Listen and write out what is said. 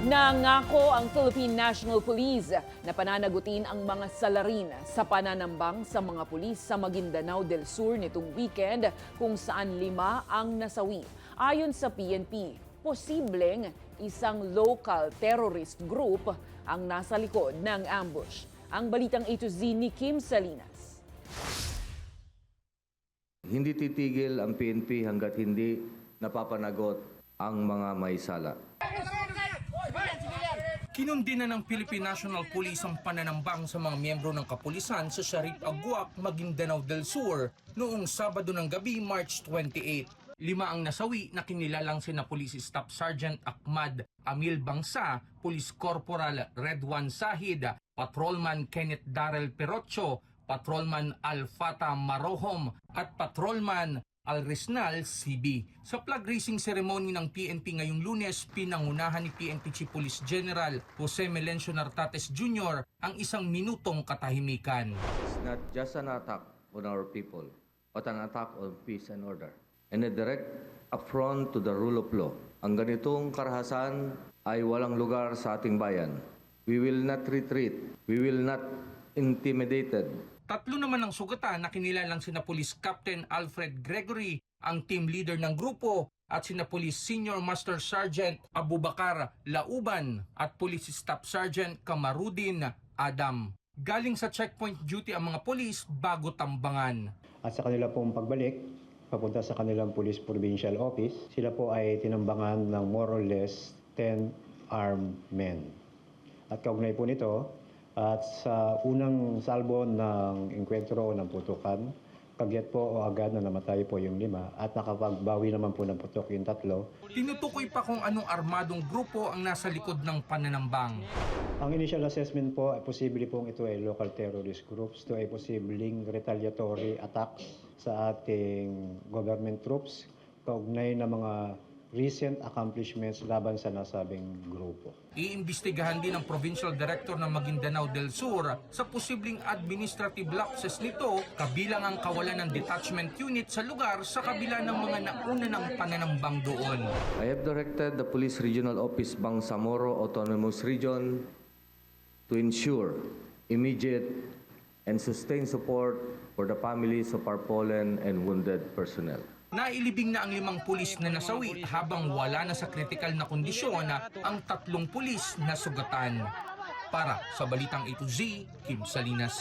Nangako ang Philippine National Police na pananagutin ang mga salarin sa pananambang sa mga pulis sa Maguindanao del Sur nitong weekend kung saan 5 ang nasawi. Ayon sa PNP, posibleng isang local terrorist group ang nasa likod ng ambush. Ang balitang A to Z ni Kim Salinas. Hindi titigil ang PNP hanggat hindi napapanagot ang mga may sala. Kinundi na ng Philippine National Police ang pananambang sa mga miyembro ng kapulisan sa Sharif Aguac, Maguindanao del Sur noong Sabado ng gabi, March 28. 5 ang nasawi na kinilalang sina Police Staff Sergeant Ahmad Amil Bangsa, Police Corporal Redwan Sahid, Patrolman Kenneth Darrell Perocho, Patrolman Alfata Marohom at Patrolman Alresnal CB. Sa flag raising ceremony ng PNP ngayong Lunes, pinangunahan ni PNP Chief Police General Jose Melencio Nartates Jr. ang 1 minutong katahimikan. It's not just an attack on our people, but an attack on peace and order, and a direct affront to the rule of law. Ang ganitong karahasan ay walang lugar sa ating bayan. We will not retreat. We will not intimidated. 3 naman ang sugatan na kinilalang sina Police Captain Alfred Gregory, ang team leader ng grupo, at sina Police Senior Master Sergeant Abubakar Lauban at Police Staff Sergeant Kamarudin Adam. Galing sa checkpoint duty ang mga polis bago tambangan. At sa kanila pong pagbalik, papunta sa kanilang Police Provincial Office, sila po ay tinambangan ng more or less 10 armed men. At kaugnay po nito, at sa unang salbo ng engkwentro ng putukan, kagyat po o agad na namatay po yung 5 at nakapagbawi naman po ng putok yung 3. Tinutukoy pa kung anong armadong grupo ang nasa likod ng pananambang. Ang initial assessment po ay posible pong ito ay local terrorist groups. Ito ay posibleng retaliatory attacks sa ating government troops kaugnay ng mga recent accomplishments laban sa nasabing grupo. Iimbestigahan din ng Provincial Director ng Maguindanao del Sur sa posibleng administrative lapses nito, kabilang ang kawalan ng detachment unit sa lugar sa kabila ng mga nauna ng pananambang doon. I have directed the Police Regional Office Bangsamoro Autonomous Region to ensure immediate and sustained support for the families of our fallen and wounded personnel. Nailibing na ang 5 pulis na nasawi habang wala na sa kritikal na kondisyon ang 3 pulis na sugatan. Para sa Balitang A to Z, Kim Salinas.